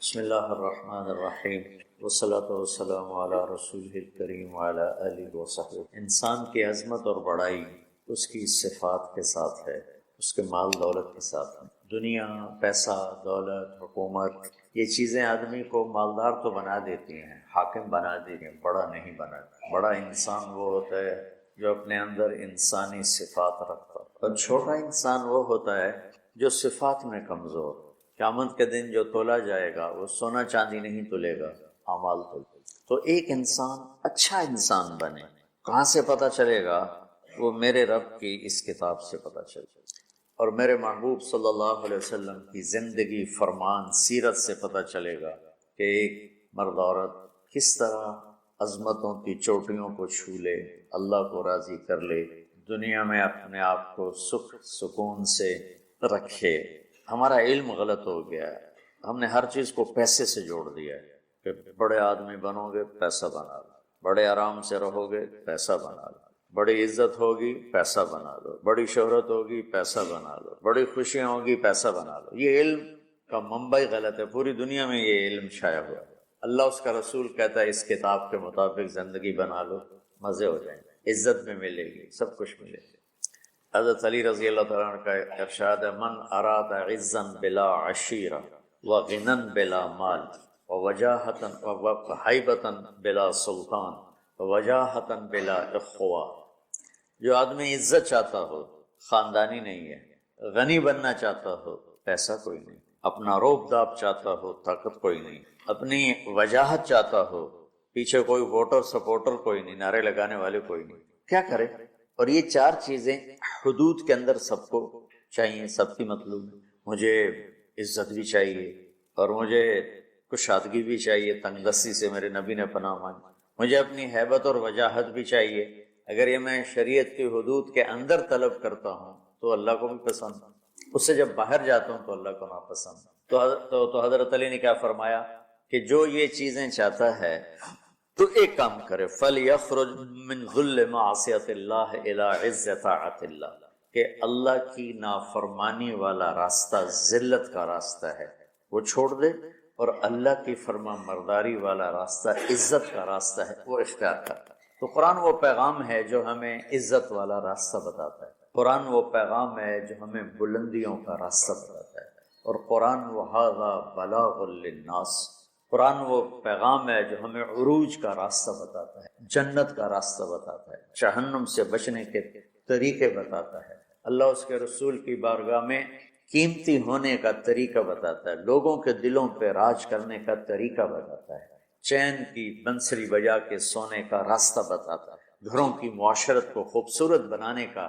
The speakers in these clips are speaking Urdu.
بسم اللہ الرحمن الرحیم والصلاة والسلام علی رسولہ الکریم وعلی آلہ وصحبہ۔ انسان کی عظمت اور بڑائی اس کی صفات کے ساتھ ہے، اس کے مال دولت کے ساتھ ہے۔ دنیا، پیسہ، دولت، حکومت، یہ چیزیں آدمی کو مالدار تو بنا دیتی ہیں، حاکم بنا دیتی ہیں، بڑا نہیں بناتی۔ بڑا انسان وہ ہوتا ہے جو اپنے اندر انسانی صفات رکھتا ہے، اور چھوٹا انسان وہ ہوتا ہے جو صفات میں کمزور۔ قیامت کے دن جو تولا جائے گا وہ سونا چاندی نہیں تلے گا، اعمال تلے۔ تو ایک انسان اچھا انسان بنے، کہاں سے پتہ چلے گا؟ وہ میرے رب کی اس کتاب سے پتہ چلے گا، اور میرے محبوب صلی اللہ علیہ وسلم کی زندگی، فرمان، سیرت سے پتہ چلے گا کہ ایک مرد عورت کس طرح عظمتوں کی چوٹیوں کو چھو لے، اللہ کو راضی کر لے، دنیا میں اپنے آپ کو سکھ سکون سے رکھے۔ ہمارا علم غلط ہو گیا ہے، ہم نے ہر چیز کو پیسے سے جوڑ دیا ہے کہ بڑے آدمی بنو گے پیسہ بنا لو، بڑے آرام سے رہو گے پیسہ بنا لو، بڑی عزت ہوگی پیسہ بنا لو، بڑی شہرت ہوگی پیسہ بنا لو، بڑی خوشیاں ہوگی پیسہ بنا لو۔ یہ علم کا منبع غلط ہے، پوری دنیا میں یہ علم چھایا ہوا ہے۔ اللہ اس کا رسول کہتا ہے اس کتاب کے مطابق زندگی بنا لو، مزے ہو جائیں گے، عزت میں ملے گی، سب کچھ ملے گی۔ حضرت علی رضی اللہ تعالیٰ عنہ کا ارشاد ہے، من اراد عزا بلا عشیرہ وغنى بلا مال ووجاہۃ وہیبۃ بلا سلطان ووجاہۃ بلا اخوہ۔ جو آدمی عزت چاہتا ہو، خاندانی نہیں ہے، غنی بننا چاہتا ہو، پیسہ کوئی نہیں، اپنا روب داب چاہتا ہو، طاقت کوئی نہیں، اپنی وجاہت چاہتا ہو، پیچھے کوئی ووٹر سپورٹر کوئی نہیں، نعرے لگانے والے کوئی نہیں، کیا کرے؟ اور یہ چار چیزیں حدود کے اندر سب کو چاہیے، سب کی مطلوب ہے۔ مجھے عزت بھی چاہیے، اور مجھے کشادگی بھی چاہیے، تنگ دستی سے میرے نبی نے پناہ مانگی۔ مجھے اپنی ہیبت اور وجاہت بھی چاہیے، اگر یہ میں شریعت کی حدود کے اندر طلب کرتا ہوں تو اللہ کو بھی پسند، اس سے جب باہر جاتا ہوں تو اللہ کو ناپسند۔ تو حضرت علی نے کیا فرمایا کہ جو یہ چیزیں چاہتا ہے تو ایک کام کرے، فَلْيَخْرُجْ مِنْ ذُلِّ مَعْصِيَةِ اللَّهِ إِلَىٰ عِزِّ طَاعَةِ اللَّهِ، کہ اللہ کی نافرمانی والا راستہ ذلت کا راستہ ہے، وہ چھوڑ دے، اور اللہ کی فرما مرداری والا راستہ عزت کا راستہ ہے، وہ اختیار کرتا ہے۔ تو قرآن وہ پیغام ہے جو ہمیں عزت والا راستہ بتاتا ہے، قرآن وہ پیغام ہے جو ہمیں بلندیوں کا راستہ بتاتا ہے، اور قرآن وَهَذَا بَلَاغٌ لِلنَّاسِ، قرآن وہ پیغام ہے جو ہمیں عروج کا راستہ بتاتا ہے، جنت کا راستہ بتاتا ہے، جہنم سے بچنے کے طریقے بتاتا ہے، اللہ اس کے رسول کی بارگاہ میں قیمتی ہونے کا طریقہ بتاتا ہے، لوگوں کے دلوں پہ راج کرنے کا طریقہ بتاتا ہے، چین کی بنسری بجا کے سونے کا راستہ بتاتا ہے، گھروں کی معاشرت کو خوبصورت بنانے کا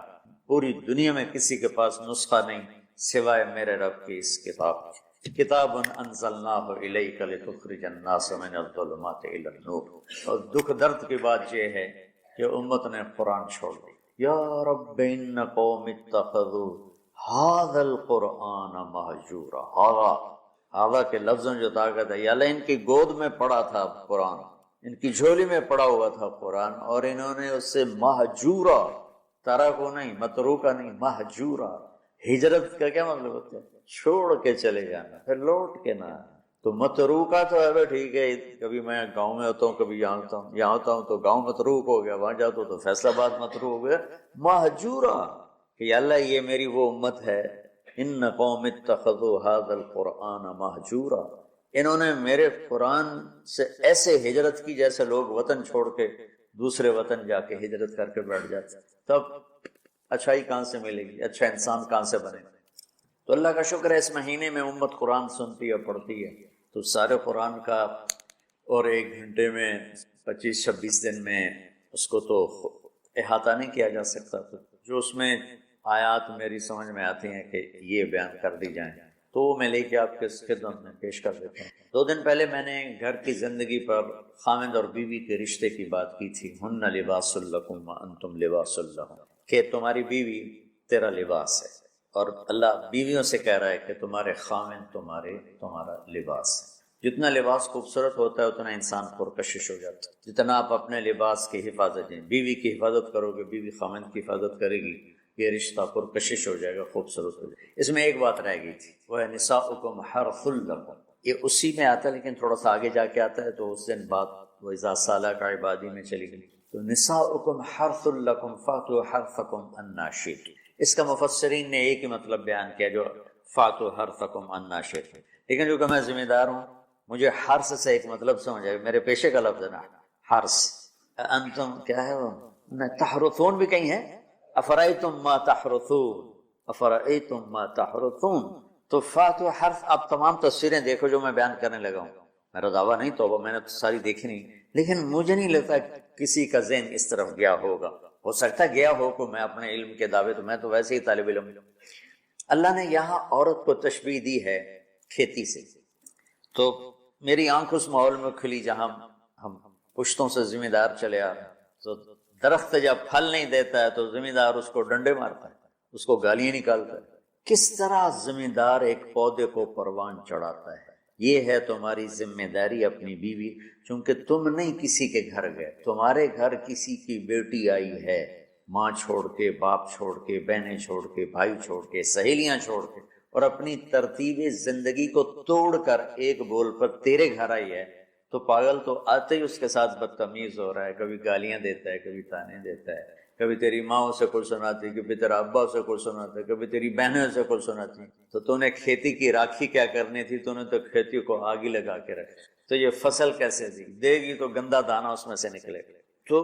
پوری دنیا میں کسی کے پاس نسخہ نہیں سوائے میرے رب کی اس کتاب کی۔ کتاب انزلناہ الیک لتخرج الناس من الظلمات الی النور۔ اور دکھ درد کی بات یہ ہے کہ امت نے قرآن چھوڑ دی۔ یا رب ان قوم اتخذوا ھذا القرآن مہجورا، ھذا کے لفظوں جو طاقت ہے، یا اللہ ان کی گود میں پڑا تھا قرآن، ان کی جھولی میں پڑا ہوا تھا قرآن، اور انہوں نے اس سے مہجورا، ترا کو نہیں، متروکا نہیں، مہجورا۔ ہجرت کا کیا مطلب ہوتا ہے؟ چھوڑ کے چلے جانا، پھر لوٹ کے نہ آنا۔ تو متروکا تو ہے ٹھیک ہے، کبھی میں گاؤں میں ہوتا ہوں، کبھی یہاں ہوتا ہوں، یہاں ہوتا ہوں تو گاؤں متروک ہو گیا، وہاں جاتا ہوں تو فیصلہ آباد متروک ہو گیا۔ مہجورا کہ یا اللہ یہ میری وہ امت ہے، ان قوم اتخذوا ھذا القرآن مہجورا، انہوں نے میرے قرآن سے ایسے ہجرت کی جیسے لوگ وطن چھوڑ کے دوسرے وطن جا کے ہجرت کر کے بیٹھ جاتے، تب اچھائی کہاں سے ملے گی، اچھا انسان کہاں سے بنے گا؟ تو اللہ کا شکر ہے اس مہینے میں امت قرآن سنتی ہے، پڑھتی ہے، تو سارے قرآن کا اور ایک گھنٹے میں 25-26 دن میں اس کو تو احاطہ نہیں کیا جا سکتا، تو جو اس میں آیات میری سمجھ میں آتی ہیں کہ یہ بیان کر دی جائیں تو وہ میں لے کے آپ کے خدمت میں پیش کر دیتا ہوں۔ 2 دن پہلے میں نے گھر کی زندگی پر خاوند اور بیوی کے رشتے کی بات کی تھی، ہن لباس لکم وانتم لباس لہم، کہ تمہاری بیوی تیرا لباس ہے، اور اللہ بیویوں سے کہہ رہا ہے کہ تمہارے خاوند تمہارا لباس ہے۔ جتنا لباس خوبصورت ہوتا ہے اتنا انسان پرکشش ہو جاتا ہے، جتنا آپ اپنے لباس کی حفاظت دیں، بیوی کی حفاظت کرو گے، بیوی خاوند کی حفاظت کرے گی، یہ رشتہ پرکشش ہو جائے گا، خوبصورت ہو جائے گا۔ اس میں ایک بات رہ گئی تھی، وہ ہے نساؤکم حرث لکم، یہ اسی میں آتا ہے لیکن تھوڑا سا آگے جا کے آتا ہے، تو اس دن بات وَإِذَا سَأَلَكَ عِبَادِي میں چلی گئی۔ تو نساؤکم حرث لکم فاتوا حرثکم انا شئتم، اس کا مفسرین نے ایک ہی مطلب بیان کیا جو فاتوا حرثکم انا شئتم، لیکن جو کہ میں ذمہ دار ہوں مجھے حرث سے ایک مطلب سمجھ آئے، میرے پیشے کا لفظ ہے نا حرث، انتم کیا ہے وہ تحرثون بھی کہیں ہے، افرأیتم ما تحرثون، افرأیتم ما تحرثون، تو فاتوا حرث، آپ تمام تصویریں دیکھو جو میں بیان کرنے لگا ہوں، میرا دعویٰ نہیں، توبہ میں نے تو ساری دیکھی نہیں، لیکن مجھے نہیں لگتا کسی کا ذہن اس طرف گیا ہوگا، ہو سکتا ہے گیا ہو کو میں اپنے علم کے دعوے، تو میں تو ویسے ہی طالب علم۔ اللہ نے یہاں عورت کو تشبیہ دی ہے کھیتی سے، تو میری آنکھ اس ماحول میں کھلی جہاں ہم پشتوں سے ذمہ دار چلے آ رہے ہیں، تو درخت جب پھل نہیں دیتا ہے تو ذمہ دار اس کو ڈنڈے مارتا ہے، اس کو گالیاں نکالتا ہے۔ کس طرح ذمہ دار ایک پودے کو پروان چڑھاتا ہے، یہ ہے تمہاری ذمہ داری اپنی بیوی، چونکہ تم نہیں کسی کے گھر گئے، تمہارے گھر کسی کی بیٹی آئی ہے، ماں چھوڑ کے، باپ چھوڑ کے، بہنیں چھوڑ کے، بھائی چھوڑ کے، سہیلیاں چھوڑ کے، اور اپنی ترتیب زندگی کو توڑ کر ایک بول پر تیرے گھر آئی ہے، تو پاگل تو آتے ہی اس کے ساتھ بدتمیز ہو رہا ہے، کبھی گالیاں دیتا ہے، کبھی تانے دیتا ہے، کبھی تیری ماں سے کچھ سناتی، کبھی تیرا ابا سے کچھ سناتا، کبھی تیری بہنوں سے کچھ سناتی، تو نے کھیتی کی راکھی کیا کرنی تھی، تو نے تو کھیتی کو آگ ہی لگا کے رکھ، تو یہ فصل کیسے دے گی، تو گندا دانا اس میں سے نکلے گا۔ تو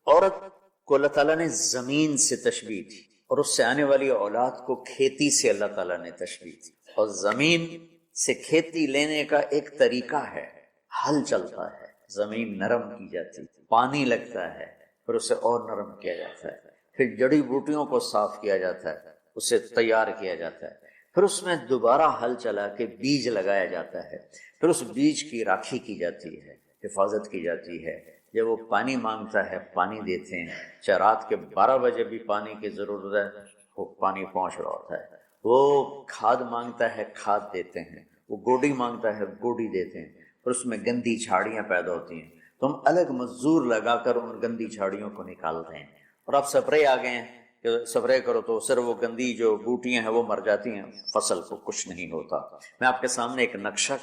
عورت کو اللہ تعالیٰ نے زمین سے تشبیہ دی، اور اس سے آنے والی اولاد کو کھیتی سے اللہ تعالیٰ نے تشبیہ دی، اور زمین سے کھیتی لینے کا ایک طریقہ ہے، ہل چلتا ہے، زمین نرم کی جاتی، پانی لگتا ہے، پھر اسے اور نرم کیا جاتا ہے، پھر جڑی بوٹیوں کو صاف کیا جاتا ہے، اسے تیار کیا جاتا ہے، پھر اس میں دوبارہ ہل چلا کے بیج لگایا جاتا ہے، پھر اس بیج کی راکھی کی جاتی ہے، حفاظت کی جاتی ہے، جب وہ پانی مانگتا ہے پانی دیتے ہیں، چاہے رات کے 12 بجے بھی پانی کی ضرورت ہے وہ پانی پہنچ رہا ہوتا ہے، وہ کھاد مانگتا ہے کھاد دیتے ہیں، وہ گوڈی مانگتا ہے گوڈی دیتے ہیں، اور اس میں گندی جھاڑیاں پیدا ہوتی ہیں، تو ہم الگ مزدور لگا کر ان گندی جھاڑیوں کو نکالتے ہیں، اور اب سپرے آ گئے ہیں کہ سپرے کرو تو صرف وہ گندی جو بوٹیاں ہیں وہ مر جاتی ہیں، فصل کو کچھ نہیں ہوتا۔ میں آپ کے سامنے ایک نقشہ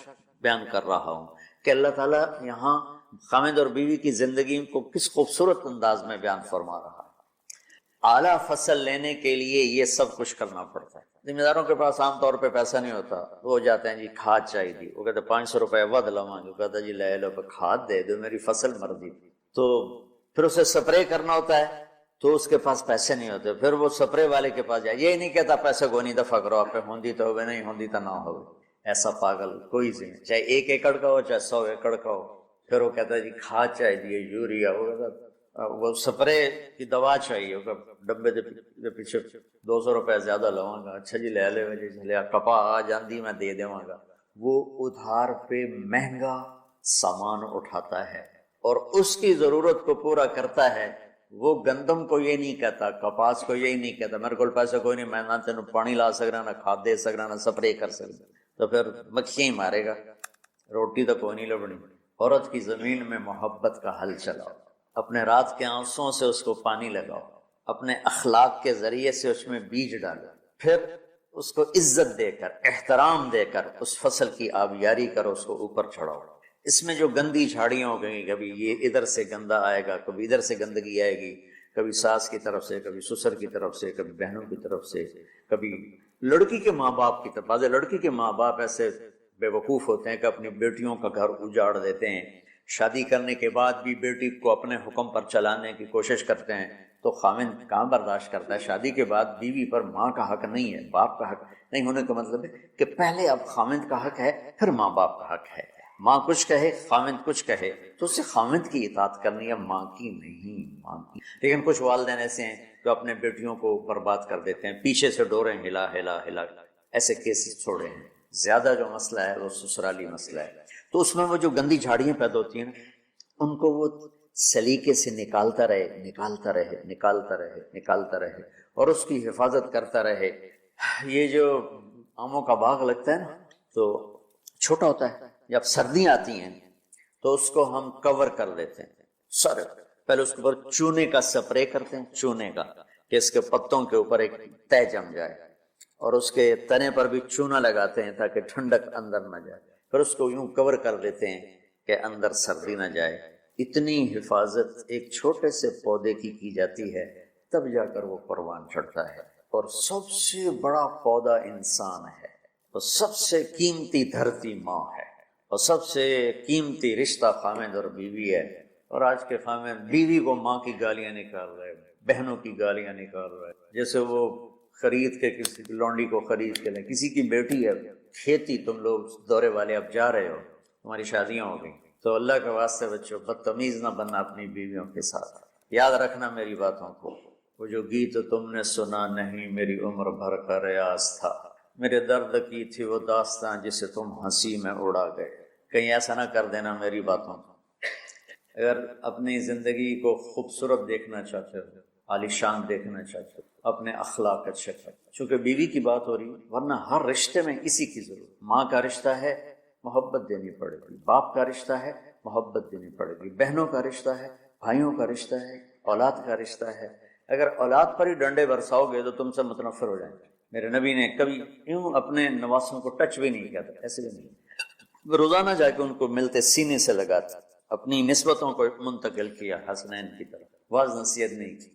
بیان کر رہا ہوں کہ اللہ تعالیٰ یہاں خامد اور بیوی کی زندگی کو کس خوبصورت انداز میں بیان فرما رہا ہے۔ اعلیٰ فصل لینے کے لیے یہ سب کچھ کرنا پڑتا ہے۔ ذمہ داروں کے پاس عام طور پہ پیسہ نہیں ہوتا، وہ جاتے ہیں جی کھاد چاہیے دی، وہ کہتے 500 روپے ود لواں گے، وہ کہتا جی لے لو کھاد دے دو میری فصل مر دی، تو پھر اسے سپرے کرنا ہوتا ہے تو اس کے پاس پیسے نہیں ہوتے، پھر وہ سپرے والے کے پاس جائے، یہ نہیں کہتا پیسے کو نہیں دفع کرو، آپ پہ ہوندی تو ہوئے نہیں ہوندی تو نہ ہوئے، ایسا پاگل کوئی ذمہ، چاہے 1 ایکڑ کا ہو چاہے 100 ایکڑ کا ہو، پھر وہ کہتا ہے جی کھاد چاہیے دیے، یوریا، وہ کہتا وہ سپرے کی دوا چاہیے، ڈبے دے پیچھے 200 روپے زیادہ لواں گا، اچھا جی لے لے جی چلے کپا آ جاندی میں دے دیواں گا، وہ ادھار پہ مہنگا سامان اٹھاتا ہے اور اس کی ضرورت کو پورا کرتا ہے۔ وہ گندم کو یہ نہیں کہتا، کپاس کو یہی نہیں کہتا میرے کو پیسہ کوئی نہیں، میں نہ تینوں پانی لا سکنا، نہ کھاد دے سکنا، نہ سپرے کر سکنا، تو پھر مکھیاں ہی مارے گا، روٹی تو کوئی نہیں لبنی۔ عورت کی زمین میں محبت کا حل چلاؤ، اپنے رات کے آنسوں سے اس کو پانی لگاؤ، اپنے اخلاق کے ذریعے سے اس میں بیج ڈالو، پھر اس کو عزت دے کر، احترام دے کر اس فصل کی آبیاری کرو، اس کو اوپر چڑھاؤ۔ اس میں جو گندی جھاڑیاں ہو گئیں، کبھی یہ ادھر سے گندا آئے گا، کبھی ادھر سے گندگی آئے گی، کبھی ساس کی طرف سے، کبھی سسر کی طرف سے، کبھی بہنوں کی طرف سے، کبھی لڑکی کے ماں باپ کی طرف۔ بعض لڑکی کے ماں باپ ایسے بے وقوف ہوتے ہیں کہ اپنی بیٹیوں کا گھر اجاڑ دیتے ہیں، شادی کرنے کے بعد بھی بیٹی کو اپنے حکم پر چلانے کی کوشش کرتے ہیں، تو خاوند کہاں برداشت کرتا ہے؟ شادی کے بعد بیوی پر ماں کا حق نہیں ہے، باپ کا حق نہیں ہونے کا مطلب ہے کہ پہلے اب خاوند کا حق ہے، پھر ماں باپ کا حق ہے۔ ماں کچھ کہے، خاوند کچھ کہے، تو اسے خاوند کی اطاعت کرنی ہے، ماں کی نہیں، ماں کی۔ لیکن کچھ والدین ایسے ہیں جو اپنے بیٹیوں کو برباد کر دیتے ہیں، پیچھے سے ڈوریں ہلا ہلا ہلا، ایسے کیسز چھوڑے ہیں۔ زیادہ جو مسئلہ ہے وہ سسرالی مسئلہ ہے، تو اس میں وہ جو گندی جھاڑیاں پیدا ہوتی ہیں نا، ان کو وہ سلیقے سے نکالتا رہے، نکالتا رہے، نکالتا رہے، نکالتا رہے، اور اس کی حفاظت کرتا رہے۔ یہ جو آموں کا باغ لگتا ہے نا، تو چھوٹا ہوتا ہے، جب سردیاں آتی ہیں تو اس کو ہم کور کر دیتے ہیں، سر پہلے اس کے اوپر چونے کا سپرے کرتے ہیں، چونے کا، کہ اس کے پتوں کے اوپر ایک تہ جم جائے، اور اس کے تنے پر بھی چونا لگاتے ہیں تاکہ ٹھنڈک اندر نہ جائے، پھر اس کو یوں کور کر دیتے ہیں کہ اندر سردی نہ جائے. اتنی حفاظت ایک چھوٹے سے پودے کی جاتی ہے، تب جا کر وہ پروان چڑھتا ہے. اور سب سے بڑا پودا انسان ہے، اور سب سے قیمتی دھرتی ماں ہے، اور سب سے قیمتی رشتہ خامد اور بیوی ہے. اور آج کے خامد بیوی کو ماں کی گالیاں نکال رہے، بہنوں کی گالیاں نکال رہے، جیسے وہ خرید کے کسی لونڈی کو خرید کے لیں. کسی کی بیٹی ہے کھیتی، تم لوگ دورے والے اب جا رہے ہو، تمہاری شادیاں ہو گئی، تو اللہ کے واسطے بچوں بدتمیز نہ بننا اپنی بیویوں کے ساتھ. یاد رکھنا میری باتوں کو. وہ جو گیت تم نے سنا نہیں میری عمر بھر کا ریاض تھا، میرے درد کی تھی وہ داستاں جسے تم ہنسی میں اڑا گئے. کہیں ایسا نہ کر دینا میری باتوں کو. اگر اپنی زندگی کو خوبصورت دیکھنا چاہتے ہو، عالیشان دیکھنا چاہتے ہو، اپنے اخلاق اچھے کر. چونکہ بیوی کی بات ہو رہی، ورنہ ہر رشتے میں اسی کی ضرورت. ماں کا رشتہ ہے، محبت دینی پڑے گی. باپ کا رشتہ ہے، محبت دینی پڑے گی. بہنوں کا رشتہ ہے، بھائیوں کا رشتہ ہے، اولاد کا رشتہ ہے. اگر اولاد پر ہی ڈنڈے برساؤ گے تو تم سے متنفر ہو جائیں گے. میرے نبی نے کبھی یوں اپنے نواسوں کو ٹچ بھی نہیں کیا تھا، ایسے بھی نہیں. روزانہ جا کے ان کو ملتے، سینے سے لگاتے، اپنی نسبتوں کو منتقل کیا حسنین کی طرف. واعظ نصیحت نہیں کی.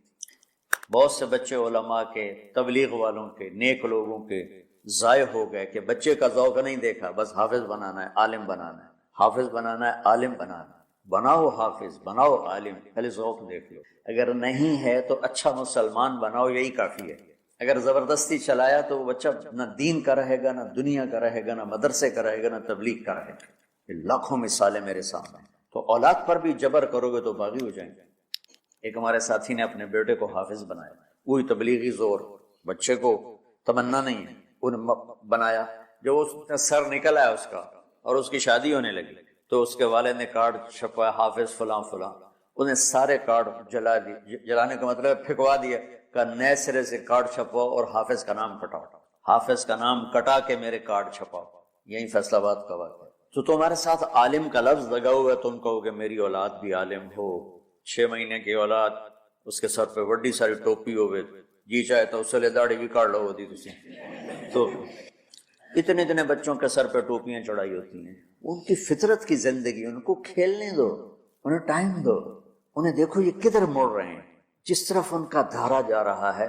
بہت سے بچے علماء کے، تبلیغ والوں کے، نیک لوگوں کے ضائع ہو گئے کہ بچے کا ذوق نہیں دیکھا، بس حافظ بنانا ہے، عالم بنانا ہے، حافظ بنانا ہے، عالم بنانا ہے. بناؤ حافظ، بناؤ عالم، خالی ذوق دیکھ لو. اگر نہیں ہے تو اچھا مسلمان بناؤ، یہی کافی ہے. اگر زبردستی چلایا تو وہ بچہ نہ دین کا رہے گا، نہ دنیا کا رہے گا، نہ مدرسے کا رہے گا، نہ تبلیغ کا رہے گا. یہ لاکھوں مثالیں میرے سامنے. تو اولاد پر بھی جبر کرو گے تو باغی ہو جائیں گے. ایک ہمارے ساتھی نے اپنے بیٹے کو حافظ بنایا، وہی تبلیغی زور، بچے کو تمنا نہیں ہے، انہیں بنایا. جو اس کا سر نکل آیا اس کا اور اس کی شادی ہونے لگی تو اس کے والد نے کارڈ چھپوایا، حافظ فلاں فلاں. انہیں سارے کارڈ جلا دیے. جلانے کا مطلب پھینکوا دیا کہ نئے سرے سے کارڈ چھپواؤ اور حافظ کا نام کٹاؤ، حافظ کا نام کٹا کے میرے کارڈ چھپاؤ. یہی فیصل آباد کا واقعہ. تو تمہارے ساتھ عالم کا لفظ لگا ہوا ہے، تم کہو کہ میری اولاد بھی عالم ہو. 6 مہینے کی اولاد، اس کے سر پہ بڑی ساری ٹوپی ہوئے، جی چاہے تو اس سے داڑھی بھی کاٹ لو ہوتی تھی. تو اتنے اتنے بچوں کے سر پہ ٹوپیاں چڑھائی ہوتی ہیں. ان کی فطرت کی زندگی، ان کو کھیلنے دو، انہیں ٹائم دو. انہیں دیکھو یہ کدھر موڑ رہے ہیں، جس طرف ان کا دھارا جا رہا ہے.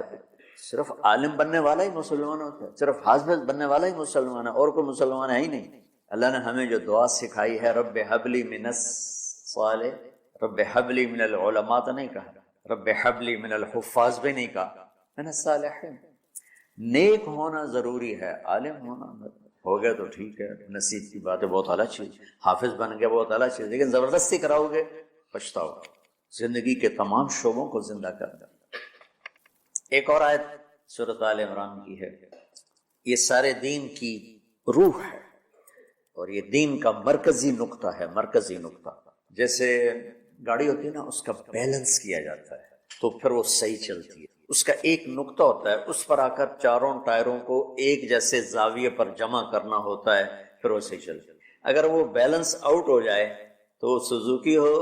صرف عالم بننے والا ہی مسلمان ہوتا ہے، صرف حافظ بننے والا ہی مسلمان ہے، اور کوئی مسلمان ہے ہی نہیں. اللہ نے ہمیں جو دعا سکھائی ہے، رب حبلی من الصالح، رب حبلی من العلماء تو نہیں کہا، رب حبلی من الحفاظ بھی نہیں کہا، من الصالحین. نیک ہونا ضروری ہے، عالم ہونا ہو گیا تو ٹھیک ہے، نصیب کی بات ہے، بہت اعلیٰ چیز. حافظ بن گیا بہت اعلیٰ چیز، لیکن زبردستی کراؤ گے پچھتاؤ. زندگی کے تمام شعبوں کو زندہ کر دیں. ایک اور آیت سورۃ آل عمران کی ہے. یہ سارے دین کی روح ہے اور یہ دین کا مرکزی نقطہ ہے. مرکزی نقطہ جیسے گاڑی ہوتی ہے نا، اس کا بیلنس کیا جاتا ہے تو پھر وہ صحیح چلتی ہے. اس کا ایک نقطہ ہوتا ہے، اس پر آ کر چاروں ٹائروں کو ایک جیسے زاویے پر جمع کرنا ہوتا ہے، پھر وہ صحیح چلتی ہے. اگر وہ بیلنس آؤٹ ہو جائے تو سوزوکی ہو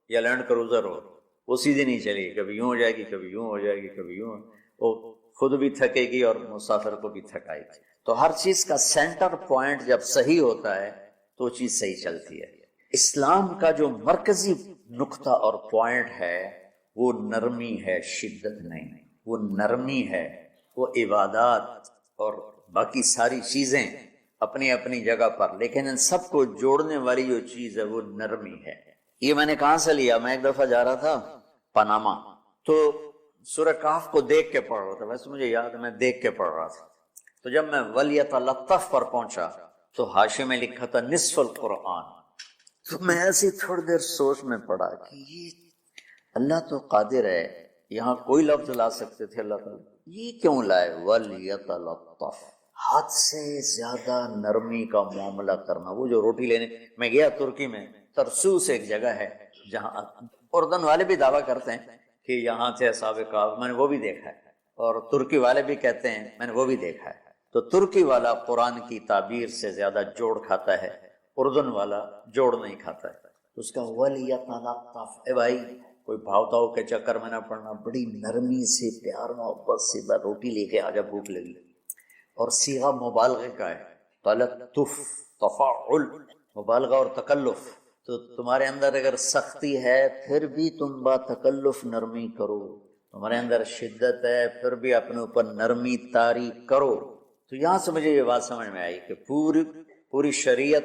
یا لینڈ کروزر ہو، وہ سیدھی نہیں چلے گی. کبھی یوں ہو جائے گی، کبھی یوں ہو جائے گی، کبھی یوں. وہ خود بھی تھکے گی اور مسافر کو بھی تھکائے گی. تو ہر چیز کا سینٹر پوائنٹ جب صحیح ہوتا ہے تو وہ چیز صحیح چلتی ہے. اسلام کا جو مرکزی نقطہ اور پوائنٹ ہے وہ نرمی ہے، شدت نہیں. وہ نرمی ہے، وہ عبادات اور باقی ساری چیزیں اپنی اپنی جگہ پر، لیکن ان سب کو جوڑنے والی جو چیز ہے وہ نرمی ہے. یہ میں نے کہاں سے لیا؟ میں ایک دفعہ جا رہا تھا پاناما، تو سورہ کہف کو دیکھ کے پڑھ رہا تھا. ویسے مجھے یاد ہے میں دیکھ کے پڑھ رہا تھا. تو جب میں وَلْيَتَلَطَّفْ پر پہنچا تو حاشیے میں لکھا تھا نصف القرآن. تو میں ایسی تھوڑی دیر سوچ میں پڑا کہ یہ اللہ تو قادر ہے، یہاں کوئی لفظ لا سکتے تھے اللہ تعالیٰ، یہ کیوں لائے وَلْيَتَلَطَّفْ؟ حد سے زیادہ نرمی کا معاملہ کرنا. وہ جو روٹی لینے میں گیا ترکی میں، ترسوس ایک جگہ ہے جہاں اردن والے بھی دعویٰ کرتے ہیں کہ یہاں سے اصحاب کہف، میں نے وہ بھی دیکھا ہے، اور ترکی والے بھی کہتے ہیں میں نے وہ بھی دیکھا ہے. تو ترکی والا قرآن کی تعبیر سے زیادہ جوڑ کھاتا ہے، اردن والا جوڑ نہیں کھاتا ہے. اس کا وَلْيَتَلَطَّفْ، اے بھائی کوئی بھاؤتاؤ کے چکر میں نہ پڑنا، بڑی نرمی سے پیار محبت سے روٹی لے کے آجا، بھوک لگی. اور صیغہ مبالغے کا ہے، تلطف، تفاعل مبالغہ اور تکلف. تو تمہارے اندر اگر سختی ہے پھر بھی تم با تکلف نرمی کرو، تمہارے اندر شدت ہے پھر بھی اپنے اوپر نرمی طاری کرو. تو یہاں سے مجھے یہ بات سمجھ میں آئی کہ پوری شریعت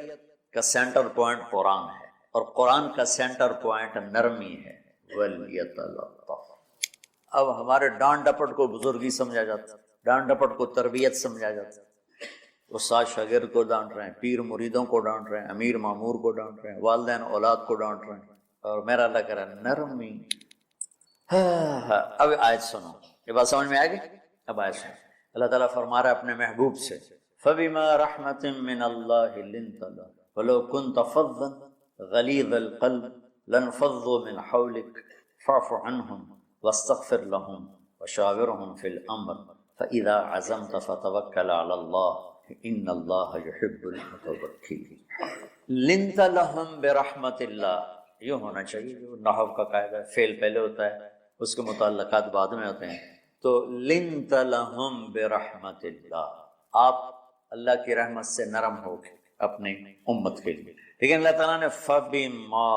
کا سینٹر پوائنٹ قرآن ہے، اور قرآن کا سینٹر پوائنٹ نرمی ہے. وَلْيَتَلَطَّفْ. اب ہمارے ڈانٹ ڈپٹ کو بزرگی سمجھا جاتا ہے، ڈانٹ ڈپٹ کو تربیت سمجھا جاتا ہے. استاد شاگرد کو ڈانٹ رہے ہیں، پیر مریدوں کو ڈانٹ رہے ہیں، امیر مامور کو ڈانٹ رہے ہیں، والدین اولاد کو ڈانٹ رہے ہیں، اور میرا اللہ کہہ رہا ہے نرمی. اب آیت سنو، یہ بات سمجھ میں آئے گی؟ اب آیت سنو. اللہ تعالیٰ فرما رہا ہے اپنے محبوب سے فَبِمَا رَحْمَةٍ مِّنَ اللَّهِ لِنتَ لَهُمْ وَلَوْ كُنتَ فَظًّا غَلِيظَ الْقَلْبِ لَانفَضُّوا مِنْ حَوْلِكَ فَاعْفُ عَنْهُمْ وَاسْتَغْفِرْ لَهُمْ وَشَاوِرْهُمْ فِي الْأَمْرِ فَإِذَا عَزَمْتَ فَتَوَكَّلْ عَلَى اللَّهِ إِنَّ اللَّهَ يُحِبُّ الْمُتَوَكِّلِينَ. لِنتَ لَهُمْ بِرَحْمَةِ اللَّهِ، یہ ہونا چاہیے. جو نحو کا قاعدہ ہے، فعل پہلے ہوتا ہے، اس کے متعلقات بعد میں ہوتے ہیں. تو لنت لہم برحمت اللہ، آپ اللہ کی رحمت سے نرم ہو گئے اپنے امت کے لیے. لیکن اللہ تعالیٰ نے فبما،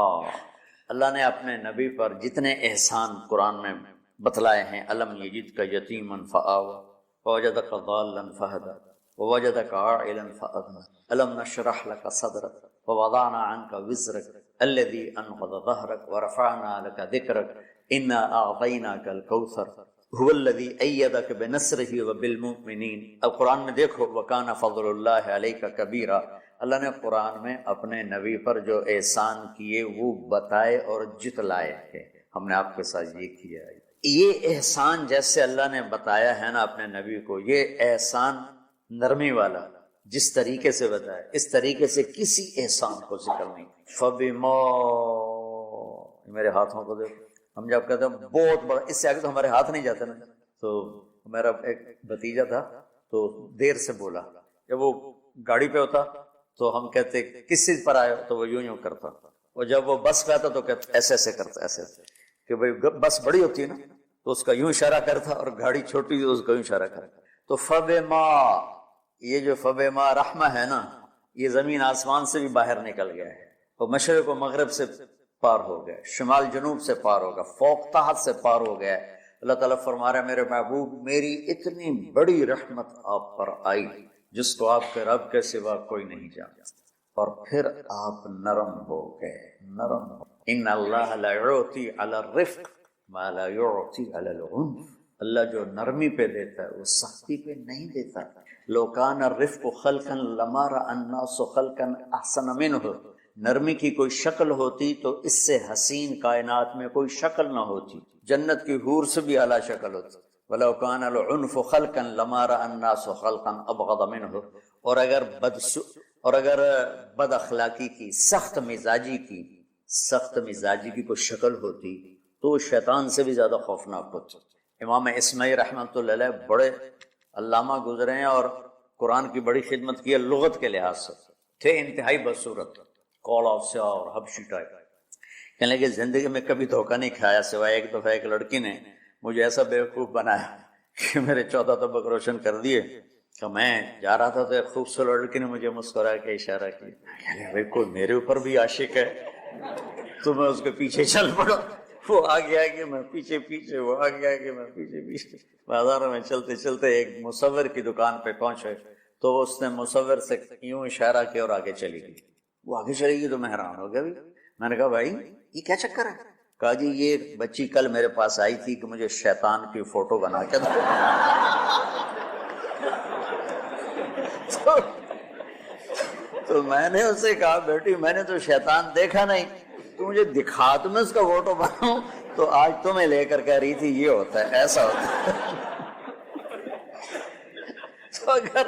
اللہ نے اپنے نبی پر جتنے احسان قرآن میں بتلائے ہیں، الم یجدک یتیما فآوی ووجدک ضالا فہدی ووجدک عائلا فأغنی الم نشرح لک صدرک ووضعنا عنک وزرک الذی انقض ظہرک ورفعنا لک ذکرک انا اعطیناک الکوثر هو الذی ایدک بنصرہ وبالمؤمنین. اب قرآن میں دیکھو وکان فضل اللہ علیک کبیرا، اللہ نے قرآن میں اپنے نبی پر جو احسان کیے وہ بتائے اور جتلائے ہیں. ہم نے آپ کے ساتھ یہ کیا ہے. یہ احسان جیسے اللہ نے بتایا ہے نا اپنے نبی کو، یہ احسان نرمی والا جس طریقے سے بتایا، اس طریقے سے کسی احسان کو ذکر نہیں. فبما، میرے ہاتھوں کو دیکھو، ہم جب کہتے ہیں بہت بڑا، اس سے آگے تو ہمارے ہاتھ نہیں جاتے نا. تو میرا ایک بھتیجا تھا تو دیر سے بولا، جب وہ گاڑی پہ ہوتا تو ہم کہتے کس چیز پر آئے ہو، تو وہ یوں کرتا، اور جب وہ بس پہ آتا تو کہتے ایسے ایسے کرتا، ایسے ایسے، کہ بھائی بس بڑی ہوتی ہے نا تو اس کا یوں اشارہ کرتا، اور گاڑی چھوٹی ہوئی تو اس کا یوں اشارہ کرتا. تو فبما، یہ جو فبما رحمہ ہے نا، یہ زمین آسمان سے بھی باہر نکل گیا ہے، اور مشرق و مغرب سے پار ہو گیا، شمال جنوب سے پار ہوگا، فوق تحت سے پار ہو گیا. اللہ تعالیٰ فرما رہا ہے میرے محبوب میری اتنی بڑی رحمت آپ پر آئی جس کو آپ کے رب کے سوا کوئی نہیں جانتا، اور پھر آپ نرم ہو گئے. نرم ہو. ان اللہ لا یعطی علی الرفق ما لا یعطی علی العنف. اللہ جو نرمی پہ دیتا ہے وہ سختی پہ نہیں دیتا. لو کان الرفق خلقا لما رأى الناس خلقا احسن منه، نرمی کی کوئی شکل ہوتی تو اس سے حسین کائنات میں کوئی شکل نہ ہوتی، جنت کی حور سے بھی اعلیٰ شکل ہوتی. وَلَوْ كَانَ الْعُنْفُ خَلْقًا لَمَا رَأَى النَّاسُ خَلْقًا أَبْغَضَ مِنْهُ. اور اگر بد اخلاقی کی، سخت مزاجی کی کوئی شکل ہوتی تو شیطان سے بھی زیادہ خوفناک ہوتی. امام اسماعیل رحمۃ اللہ علیہ بڑے علامہ گزرے ہیں اور قرآن کی بڑی خدمت کی ہے لغت کے لحاظ سے، تھے انتہائی بدصورت، کوڑا سیاہ اور حبشی ٹائپ. کہنے لگے زندگی میں کبھی دھوکہ نہیں کھایا سوائے ایک دفعہ ایک لڑکی نے مجھے ایسا بیوقوف بنایا کہ میرے 14 طبق روشن کر دیے کہ میں جا رہا تھا تو ایک خوبصورت لڑکی نے مجھے مسکرا کے اشارہ کیا، بھائی کوئی میرے اوپر بھی عاشق ہے تو میں اس کے پیچھے چل پڑا. وہ آگے آگے میں پیچھے پیچھے، وہ آگے آگے میں پیچھے پیچھے. بازاروں میں چلتے چلتے ایک مصور کی دکان پہ پہنچے تو اس نے مصور سے یوں اشارہ کیا اور آگے چلی گئی. وہ آگے چلے گی تو میں حیران ہو گیا. میں نے کہا بھائی یہ کیا چکر ہے؟ کہا جی یہ بچی کل میرے پاس آئی تھی کہ مجھے شیطان کی فوٹو بنا کے دو. تو میں نے اسے کہا بیٹی میں نے تو شیطان دیکھا نہیں، تو مجھے دکھا تو میں اس کا فوٹو بناؤں. تو آج تمہیں لے کر کہہ رہی تھی یہ ہوتا ہے، ایسا ہوتا ہے. تو اگر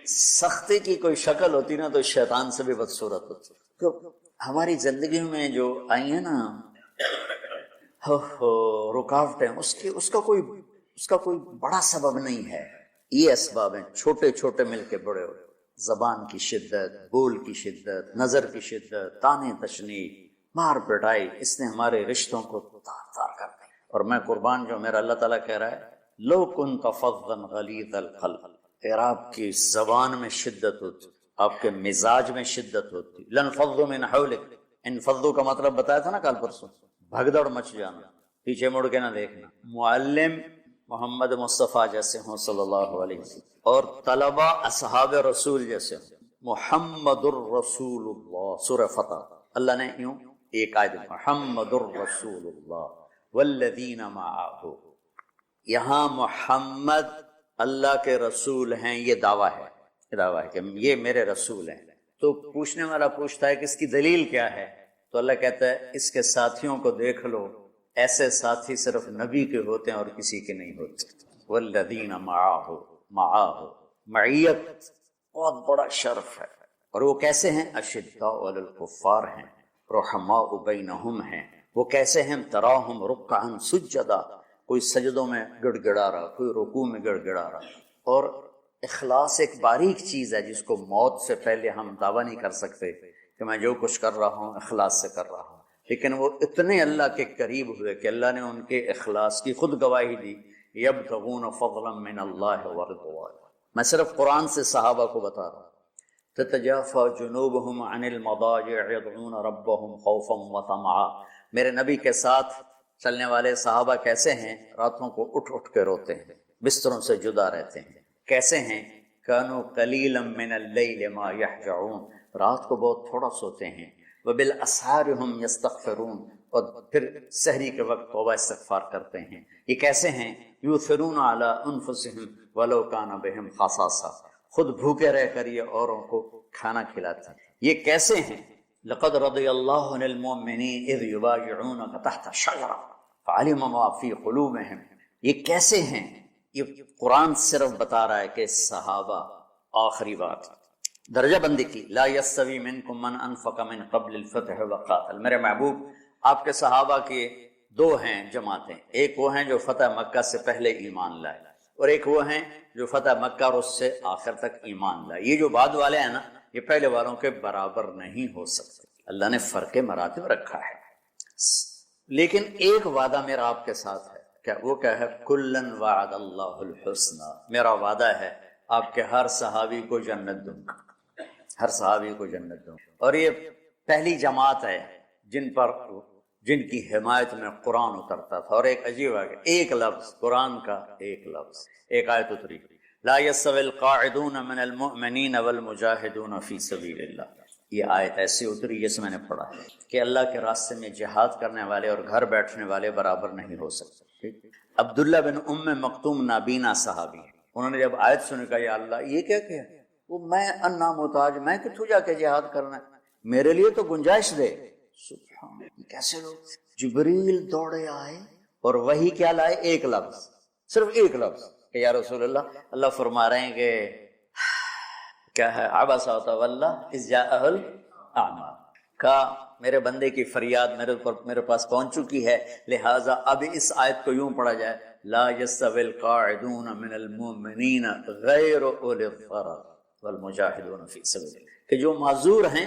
سختی کی کوئی شکل ہوتی نا تو شیطان سے بھی بدصورت ہوتی. تو ہماری زندگی میں جو آئی ہیں نا رکاوٹیں، اس کا کوئی بڑا سبب نہیں ہے. یہ اسباب ہیں چھوٹے چھوٹے مل کے بڑے ہوئے. زبان کی شدت، بول کی شدت، نظر کی شدت، طعنے تشنیع، مار پٹائی، اس نے ہمارے رشتوں کو تار تار کر دیا. اور میں قربان جو میرا اللہ تعالیٰ کہہ رہا ہے لو كنت فظا غلیظ القلب، اگر آپ کی زبان میں شدت ہوتی، آپ کے مزاج میں شدت ہوتی. لنفضوا من حولک، انفضوا کا مطلب بتایا تھا نا کل پرسوں، بھگدڑ مچ جانا، پیچھے مڑ کے نہ دیکھنا. معلم محمد مصطفیٰ جیسے ہوں صلی اللہ علیہ وسلم، اور طلبہ اصحاب رسول جیسے ہوں. محمد الرسول اللہ، سورہ فتح اللہ نے یوں ایک آیت محمد الرسول اللہ والذین معہ، یہاں محمد اللہ کے رسول ہیں، یہ دعویٰ ہے کہ یہ میرے رسول ہیں. تو پوچھنے والا پوچھتا ہے کہ اس کی دلیل کیا ہے؟ تو اللہ کہتا ہے اس کے ساتھیوں کو دیکھ لو، ایسے ساتھی صرف نبی کے ہوتے ہیں اور کسی کے نہیں ہوتے. والذین معہ، معیت بہت بڑا شرف ہے. اور وہ کیسے ہیں؟ اشداء علی الکفار ہیں، رحماء بینہم ہیں. وہ کیسے ہیں؟ تراہم رکعا سجدا، کوئی سجدوں میں گڑ گڑا رہا، کوئی رکوع میں گڑ گڑا رہا. اور اخلاص ایک باریک چیز ہے جس کو موت سے پہلے ہم دعویٰ نہیں کر سکتے کہ میں جو کچھ کر رہا ہوں اخلاص سے کر رہا ہوں. لیکن وہ اتنے اللہ کے قریب ہوئے کہ اللہ نے ان کے اخلاص کی خود گواہی دی. یبتغون فضلا من اللہ ورضوانا. میں صرف قرآن سے صحابہ کو بتا رہا ہوں. تتجافى جنوبهم عن المضاجع يدعون ربهم خوفا وطمعا. میرے نبی کے ساتھ چلنے والے صحابہ کیسے ہیں؟ راتوں کو اٹھ اٹھ کے روتے ہیں، بستروں سے جدا رہتے ہیں. کیسے ہیں؟ كانوا قليلا من الليل ما يهجعون، رات کو بہت تھوڑا سوتے ہیں. وبالاسحار هم يستغفرون، اور پھر سحری کے وقت توبہ استغفار کرتے ہیں. یہ کیسے ہیں؟ یؤثرون علی انفسهم ولو كان بهم خصاصہ، خود بھوکے رہ کر یہ اوروں کو کھانا کھلاتے ہیں. یہ کیسے ہیں؟ لقد رضی اللہ عن المؤمنین اذ یبایعونک تحت الشجرہ فعلم ما فی قلوبہم. یہ کیسے ہیں؟ یہ قرآن صرف بتا رہا ہے کہ صحابہ. آخری بات درجہ بندی کی. لا یستوی منکم من انفق من قبل الفتح وقاتل. میرے محبوب آپ کے صحابہ کے دو ہیں جماعتیں. ایک وہ ہیں جو فتح مکہ سے پہلے ایمان لائے، اور ایک وہ ہیں جو فتح مکہ اور اس سے آخر تک ایمان لائے. یہ جو بعد والے ہیں نا، یہ پہلے والوں کے برابر نہیں ہو سکتے. اللہ نے فرق مراتب رکھا ہے. لیکن ایک وعدہ میرا آپ کے ساتھ ہے. کیا وہ کیا ہے؟ کلن وعد اللہ الحسنى. میرا وعدہ ہے آپ کے ہر صحابی کو جنت دوں گا، ہر صحابی کو جنت دوں گا. اور یہ پہلی جماعت ہے جن کی حمایت میں قرآن اترتا تھا. اور ایک عجیب ہے، ایک لفظ قرآن کا، ایک لفظ، ایک آیت اتری لا يستوي القاعدون من المؤمنین والمجاہدون فی سبیل اللہ. یہ آیت ایسی اتری جس میں نے پڑھا ہے کہ اللہ کے راستے میں جہاد کرنے والے اور گھر بیٹھنے والے برابر نہیں ہو سکتے. عبداللہ بن ام مکتوم نابینا صحابی ہیں. انہوں نے جب آیت سنی کہا یا اللہ یہ کیا کہا؟ وہ میں انا محتاج، میں کتوں جا کے جہاد کرنا ہے، میرے لیے تو گنجائش دے. سبحان، کیسے لوگ. جبریل دوڑے آئے اور وہی کیا لائے؟ ایک لفظ، صرف ایک لفظ کہ یا رسول اللہ. اللہ فرما رہے ہیں کہ کیا ہے؟ عبس وتولی اذ جاءہ الاعمى. کا میرے بندے کی فریاد میرے پاس پہنچ چکی ہے، لہٰذا اب اس آیت کو یوں پڑھا جائے لا يستوي القاعدون من المؤمنین غیر اولی الضرر والمجاہدون فی سبیل اللہ. کہ جو معذور ہیں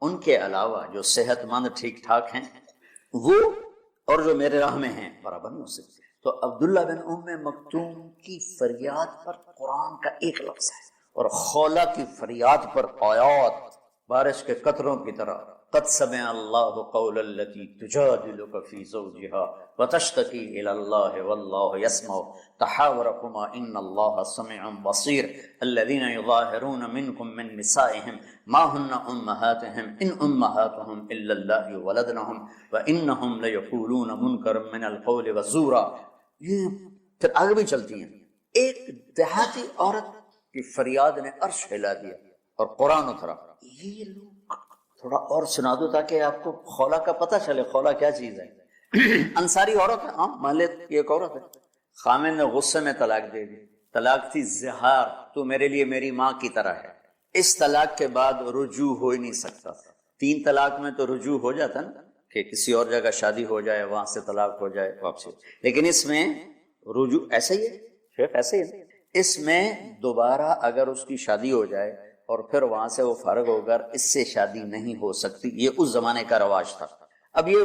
ان کے علاوہ جو صحت مند ٹھیک ٹھاک ہیں وہ اور جو میرے راہ میں ہیں برابر نہیں ہو سکتے. تو عبداللہ بن ام مکتوم کی فریاد پر قرآن کا ایک لفظ ہے، اور خولہ کی فریاد پر آیات بارش کے قطروں کی طرح. قد سمع اللہ قول التي تجادلك في زوجها وتشتكي الى الله والله يسمع تحاوركما ان الله سميع بصير. الذين يظاهرون منكم من نسائهم ما هن امهاتهم ان امهاتهم الا اللائي ولدنهم وانهم ليقولون منكرا من القول وزورا. یہ پھر آگے بھی چلتی ہیں. ایک دیہاتی عورت کی فریاد نے عرش ہلا دیا اور قرآن اترا. یہ لوگ تھوڑا اور سنا دو تاکہ آپ کو خولہ کا پتہ چلے. خولہ کیا چیز ہے؟ انصاری عورت ہے، ہاں مان لے ایک عورت ہے، خامن نے غصے میں طلاق دے دی. طلاق تھی زہار، تو میرے لیے میری ماں کی طرح ہے. اس طلاق کے بعد رجوع ہو ہی نہیں سکتا. 3 طلاق میں تو رجوع ہو جاتا نا کہ کسی اور جگہ شادی ہو جائے، وہاں سے طلاق ہو جائے واپسی. لیکن اس میں رجوع ایسا ہی ہے شیخ، ایسے ہی ہے. اس میں دوبارہ اگر اس کی شادی ہو جائے اور پھر وہاں سے وہ فارغ ہو کر اس سے شادی نہیں ہو سکتی. یہ اس زمانے کا رواج تھا. اب یہ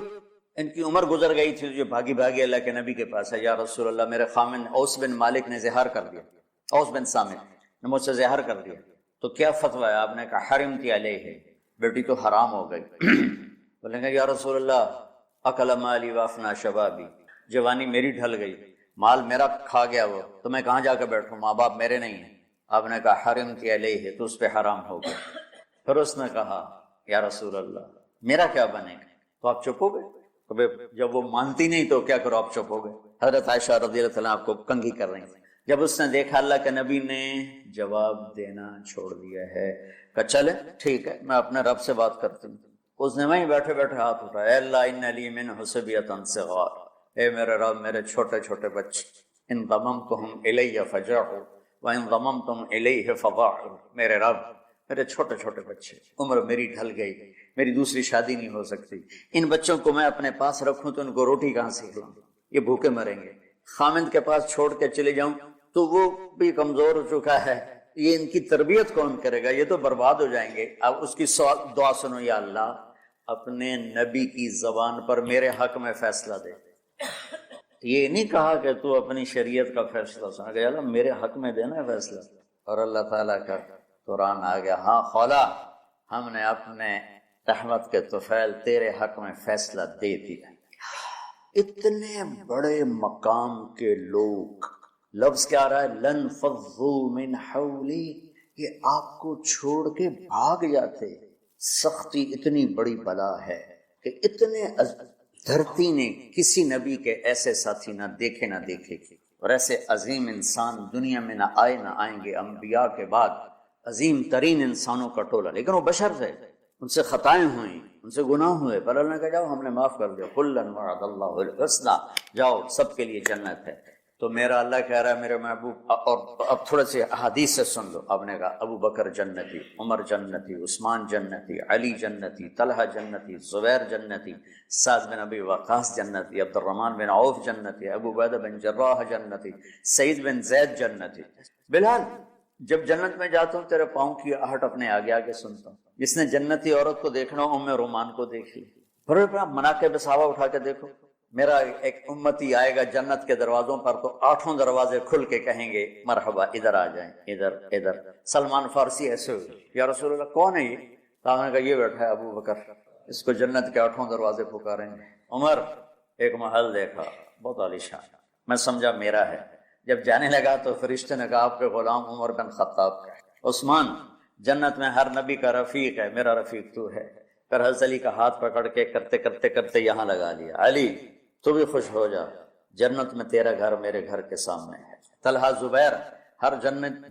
ان کی عمر گزر گئی تھی، جو بھاگی اللہ کے نبی کے پاس ہے. یا رسول اللہ میرے خامن اوس بن مالک نے زہار کر دیا، اوس بن سامت نے مجھ سے زہار کر دیا. تو کیا فتویٰ ہے؟ آپ نے کہا حرمتی علیہ، بیٹی تو حرام ہو گئی۔ بولیں گے یا رسول اللہ اکل مالی وافنا شبابی، جوانی میری ڈھل گئی، مال میرا کھا گیا وہ، تو میں کہاں جا کے بیٹھوں، ماں باپ میرے نہیں ہیں۔ آپ نے کہا حرمتی علیہ، تو اس پہ حرام ہو گیا۔ پھر اس نے کہا یا رسول اللہ میرا کیا بنے گا؟ تو آپ چپ ہو گئے؟ تو جب وہ مانتی نہیں تو کیا کرو، آپ چپ ہو گئے۔ حضرت عائشہ رضی اللہ عنہا آپ کو کنگھی کر رہی تھی۔ جب اس نے دیکھا اللہ کے نبی نے جواب دینا چھوڑ دیا ہے، کہا چلے ٹھیک ہے میں اپنے رب سے بات کرتی ہوں۔ اس نے وہیں بیٹھے بیٹھے ہاتھ اٹھایا، اے اللہ ان لی من حسبیۃ صغار، اے میرے رب میرے چھوٹے چھوٹے بچے، ان ضممتہم الی فجعوا وان ضممتم الیہ فضاعوا، میرے رب میرے چھوٹے چھوٹے بچے، عمر میری ڈھل گئی، میری دوسری شادی نہیں ہو سکتی، ان بچوں کو میں اپنے پاس رکھوں تو ان کو روٹی کہاں سے کھلاؤں، یہ بھوکے مریں گے۔ خامند کے پاس چھوڑ کے چلے جاؤں تو وہ بھی کمزور ہو چکا ہے، یہ ان کی تربیت کون کرے گا، یہ تو برباد ہو جائیں گے۔ اب اس کی دعا سنو، یا اللہ اپنے نبی کی زبان پر میرے حق میں فیصلہ دے۔ یہ نہیں کہا کہ تو اپنی شریعت کا فیصلہ سنا، کہ اللہ میرے حق میں دینا ہے فیصلہ۔ اور اللہ تعالیٰ کا قرآن آ گیا، ہاں خولا ہم نے اپنے رحمت کے طفیل تیرے حق میں فیصلہ دے دیا۔ اتنے بڑے مقام کے لوگ، لفظ کیا رہا ہے، لن فضوا من حولی، یہ آپ کو چھوڑ کے بھاگ جاتے۔ سختی اتنی بڑی بلا ہے کہ اتنے دھرتی نے کسی نبی کے ایسے ساتھی نہ دیکھے اور ایسے عظیم انسان دنیا میں نہ آئیں گے۔ انبیاء کے بعد عظیم ترین انسانوں کا ٹولہ، لیکن وہ بشر تھے، ان سے خطائیں ہوئیں، ان سے گناہ ہوئے، پر اللہ نے کہا جاؤ ہم نے معاف کر دیا، کلا وعد اللہ الحسنی، جاؤ سب کے لیے جنت ہے۔ تو میرا اللہ کہہ رہا ہے میرے محبوب، اور اب تھوڑے سے احادیث سے سن لو۔ آپ نے کہا ابو بکر جنتی، عمر جنتی، عثمان جنتی، علی جنتی، طلحہ جنتی، زبیر جنتی، سعد بن ابی وقاص جنتی، عبد الرحمن بن عوف جنتی، ابو عبیدہ بن جراح جنتی، سعید بن زید جنتی۔ بلال جب جنت میں جاتا ہوں تیرے پاؤں کی آہٹ اپنے آگے آگے سنتا ہوں۔ جس نے جنتی عورت کو دیکھنا ہو ام رومان کو دیکھ لی، پھر آپ مناقب صحابہ اٹھا کے دیکھو، میرا ایک امتی آئے گا جنت کے دروازوں پر تو 8 دروازے کھل کے کہیں گے مرحبا ادھر آ جائیں، ادھر۔ سلمان فارسی ایسے ہوئے، یا رسول اللہ کون ہے یہ؟ تو آپ نے کہا یہ بیٹھا ہے ابو بکر، اس کو جنت کے 8 دروازے پکاریں گے۔ عمر ایک محل دیکھا بہت عالیشان، میں سمجھا میرا ہے، جب جانے لگا تو فرشتے نے کہا آپ کے غلام عمر بن خطاب کا ہے۔ عثمان جنت میں ہر نبی کا رفیق ہے، میرا رفیق تو ہے۔ پھر حضرت علی کا ہاتھ پکڑ کے کرتے یہاں لگا لیا، علی تو بھی خوش ہو جا، جنت میں تیرا گھر میرے گھر کے سامنے ہے۔ طلحہ زبیر، ہر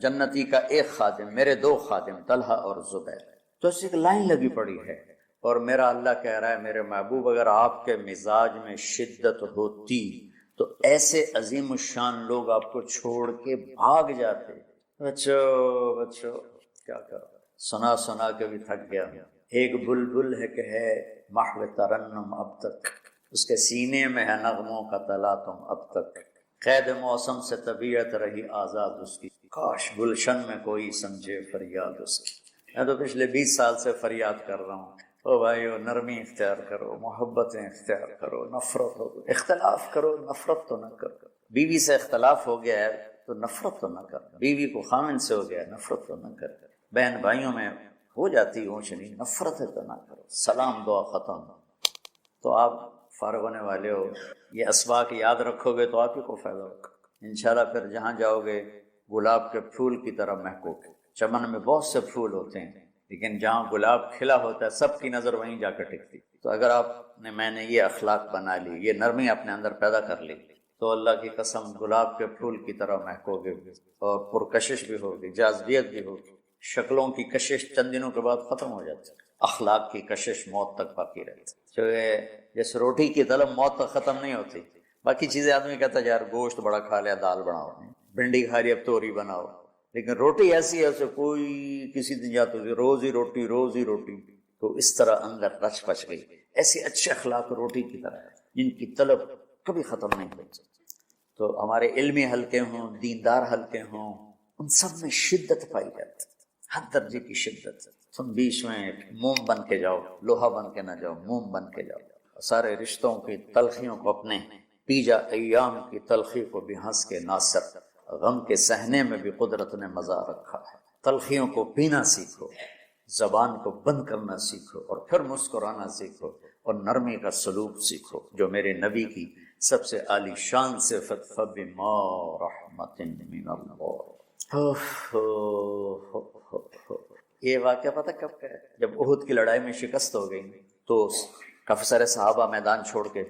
جنتی کا ایک خادم، میرے 2 خادم طلحہ اور زبیر۔ تو اس ایک لائن لگی پڑی ہے، اور میرا اللہ کہہ رہا ہے میرے محبوب اگر آپ کے مزاج میں شدت ہوتی تو ایسے عظیم الشان لوگ آپ کو چھوڑ کے بھاگ جاتے۔ بچو کیا کرو، سنا کے بھی تھک گیا ہوں۔ ایک بلبل ہے کہ ہے محو ترنم اب تک، اس کے سینے میں ہے نغموں کا تلاطم اب تک، قید موسم سے طبیعت رہی آزاد اس کی، کاش گلشن میں کوئی سمجھے فریاد اس کی۔ میں تو پچھلے 20 سال سے فریاد کر رہا ہوں، او بھائیو نرمی اختیار کرو، محبتیں اختیار کرو، نفرت ہو اختلاف کرو، نفرت تو نہ کرو۔ بیوی سے اختلاف ہو گیا ہے تو نفرت تو نہ کرو، بیوی کو خامن سے ہو گیا ہے نفرت تو نہ کرو، بہن بھائیوں میں ہو جاتی اونچ نہیں، نفرت تو نہ کرو، سلام دعا ختم۔ تو آپ فارغ ہونے والے ہو، یہ اسباق یاد رکھو گے تو آپ ہی کو فائدہ ہوگا انشاءاللہ۔ پھر جہاں جاؤ گے گلاب کے پھول کی طرح مہکو گے۔ چمن میں بہت سے پھول ہوتے ہیں لیکن جہاں گلاب کھلا ہوتا ہے سب کی نظر وہیں جا کے ٹکتی۔ تو اگر میں نے یہ اخلاق بنا لی، یہ نرمی اپنے اندر پیدا کر لی، تو اللہ کی قسم گلاب کے پھول کی طرح مہکو گے، اور پرکشش بھی ہوگی، جاذبیت بھی ہوگی۔ شکلوں کی کشش چند دنوں کے بعد ختم ہو جاتی، اخلاق کی کشش موت تک باقی رہتی۔ جیسے روٹی کی طلب موت تک ختم نہیں ہوتی، باقی چیزیں آدمی کہتا ہے یار گوشت بڑا کھا لیا، دال بناؤ، بھنڈی کھا لی اب توری بناؤ، لیکن روٹی ایسی ہے اسے کوئی کسی دن جاتا ہے روز ہی روٹی، تو اس طرح اندر رچ پچ گئی۔ ایسے اچھے اخلاق روٹی کی طرح ہے جن کی طلب کبھی ختم نہیں ہوتی۔ تو ہمارے علمی حلقے ہوں، دیندار حلقے ہوں، ان سب میں شدت پائی جاتی، ہر درجے کی شدت۔ تم بیچ میں موم بن کے جاؤ، لوہا بن کے نہ جاؤ، موم بن کے جاؤ۔ سارے رشتوں کی تلخیوں کو اپنے پی جا، ایام کی تلخی کو بھی ہنس کے ناصر، غم کے سہنے میں بھی قدرت نے مزہ رکھا ہے۔ تلخیوں کو پینا سیکھو، زبان کو بند کرنا سیکھو، اور پھر مسکرانا سیکھو، اور نرمی کا سلوک سیکھو جو میرے نبی کی سب سے عالی شان صفت فبما رحمت من اللہ۔ یہ واقعہ پتہ کب کا ہے؟ جب احد کی لڑائی میں شکست ہو گئی تو کافی سارے صحابہ میدان چھوڑ کے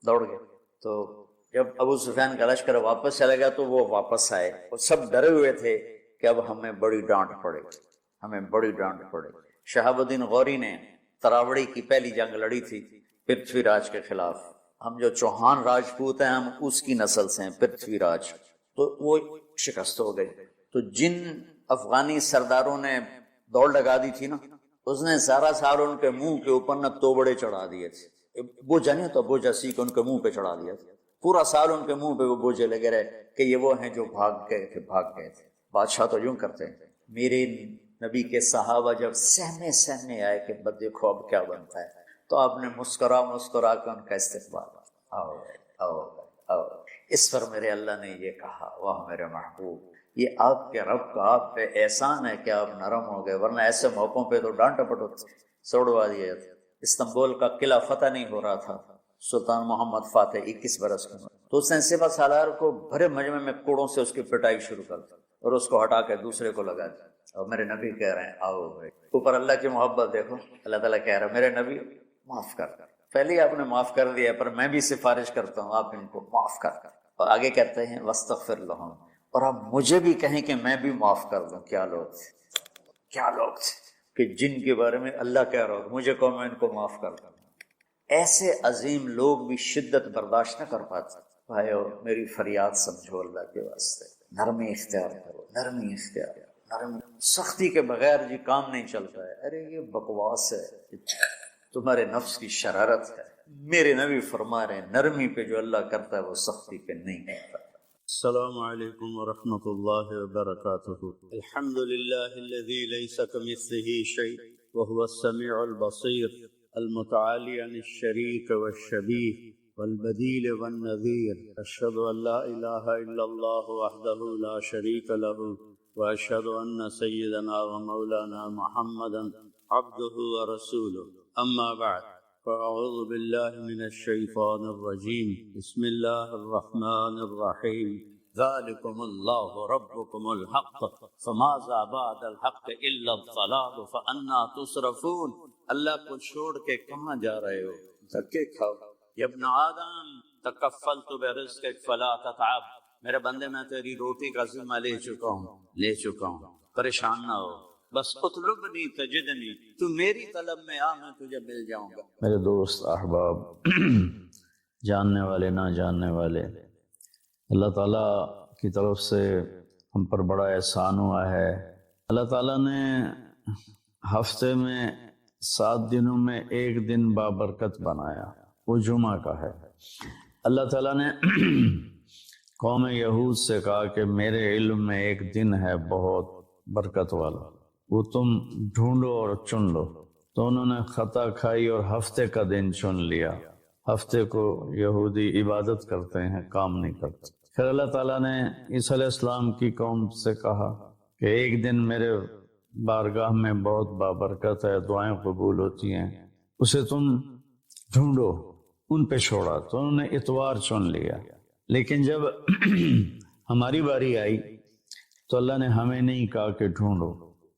دوڑ گئے، تو جب ابو سفیان کا لشکر واپس چلا گیا تو وہ واپس آئے، وہ سب ڈرے ہوئے تھے کہ اب ہمیں بڑی ڈانٹ پڑے، ہمیں بڑی ڈانٹ پڑے۔ شہاب الدین غوری نے تراوڑی کی پہلی جنگ لڑی تھی پرتھوی راج کے خلاف، ہم جو چوہان راجپوت ہیں ہم اس کی نسل سے ہیں، پرتھوی راج، تو وہ شکست ہو گئی۔ تو جن افغانی سرداروں نے دوڑ لگا دی تھی نا، اس نے سارا سال ان کے منہ کے اوپر نہ توبڑے چڑھا دیے تھے، بوجھا نہیں تو بوجھا سیکھ ان کے منہ پہ چڑھا دیا تھا، پورا سال ان کے منہ پہ وہ بوجھے لگے رہے کہ یہ وہ ہیں جو بھاگ گئے تھے۔ بادشاہ تو یوں کرتے ہیں۔ میرے نبی کے صحابہ جب سہمے آئے کہ بس دیکھو اب کیا بنتا ہے، تو آپ نے مسکرا کے ان کا استقبال، آؤ۔ اس پر میرے اللہ نے یہ کہا، واہ میرے محبوب، یہ آپ کے رب کا آپ پہ احسان ہے کہ آپ نرم ہو گئے، ورنہ ایسے موقعوں پہ تو ڈانٹ ڈپٹ سوڑوا دیا تھا۔ استنبول کا قلعہ فتح نہیں ہو رہا تھا، سلطان محمد فاتح 21 برس کا، تو اس نے سپہ سالار کو بھرے مجمع میں کوڑوں سے اس کی پٹائی شروع کر دی اور اس کو ہٹا کے دوسرے کو لگا دیا۔ اور میرے نبی کہہ رہے ہیں آؤ بھائی، اوپر اللہ کی محبت دیکھو، اللہ تعالیٰ کہہ رہا ہے میرے نبی معاف کر، پہلے ہی آپ نے معاف کر دیا، پر میں بھی سفارش کرتا ہوں آپ ان کو معاف کر۔ اور آگے کہتے ہیں وَاسْتَغْفِرْ لَهُمْ، اور آپ مجھے بھی کہیں کہ میں بھی معاف کر دوں۔ کیا لوگ تھے کہ جن کے بارے میں اللہ کہہ رہا ہو مجھے کہو میں ان کو معاف کر دوں۔ ایسے عظیم لوگ بھی شدت برداشت نہ کر پاتے۔ بھائیو میری فریاد سمجھو اللہ کے واسطے، نرمی اختیار کرو، نرمی۔ سختی کے بغیر جی کام نہیں چلتا ہے، ارے یہ بکواس ہے، تمہارے نفس کی شرارت ہے۔ میرے نبی فرما رہے ہیں نرمی پہ جو اللہ کرتا ہے وہ سختی پہ نہیں کرتا۔ السلام علیکم ورحمۃ اللہ وبرکاتہ۔ الحمد للہ الذی لیس کمثلہ شیء وهو السمیع البصیر المتعالی عن الشریک والشبیہ والبدیل والنذیر۔ اشہد ان لا الہ الا اللہ وحدہ لا شریک لہ واشہد ان سیدنا ومولانا محمدا عبدہ ورسولہ۔ اما بعد فاعوذ باللہ من الشیطان الرجیم، بسم اللہ الرحمن الرحیم۔ ذالکم اللہ ربکم الحق فماذا بعد الحق الا الضلال فانا تصرفون۔ اللہ کو چھوڑ کے کہاں جا رہے ہو؟ دھکے کھاؤ۔ یا ابن آدم تکفلت برزقک فلا تتعب، میرے بندے میں تیری روٹی کا ذمہ لے چکا ہوں، پریشان نہ ہو، بس اطلبنی تجدنی، تو میری طلب میں آ، میں تجھے مل جاؤں گا۔ میرے دوست احباب، جاننے والے نہ جاننے والے، اللہ تعالیٰ کی طرف سے ہم پر بڑا احسان ہوا ہے۔ اللہ تعالیٰ نے ہفتے میں 7 دنوں میں ایک دن بابرکت بنایا، وہ جمعہ کا ہے۔ اللہ تعالیٰ نے قوم یہود سے کہا کہ میرے علم میں ایک دن ہے بہت برکت والا، وہ تم ڈھونڈو اور چن لو۔ تو انہوں نے خطا کھائی اور ہفتے کا دن چن لیا۔ ہفتے کو یہودی عبادت کرتے ہیں، کام نہیں کرتے۔ پھر اللہ تعالیٰ نے عیسیٰ علیہ السلام کی قوم سے کہا کہ ایک دن میرے بارگاہ میں بہت بابرکت ہے، دعائیں قبول ہوتی ہیں، اسے تم ڈھونڈو۔ ان پہ چھوڑا تو انہوں نے اتوار چن لیا۔ لیکن جب ہماری باری آئی تو اللہ نے ہمیں نہیں کہا کہ ڈھونڈو،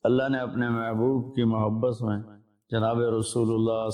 اللہ نے اپنے محبوب کی محبت میں جناب رسول اللہ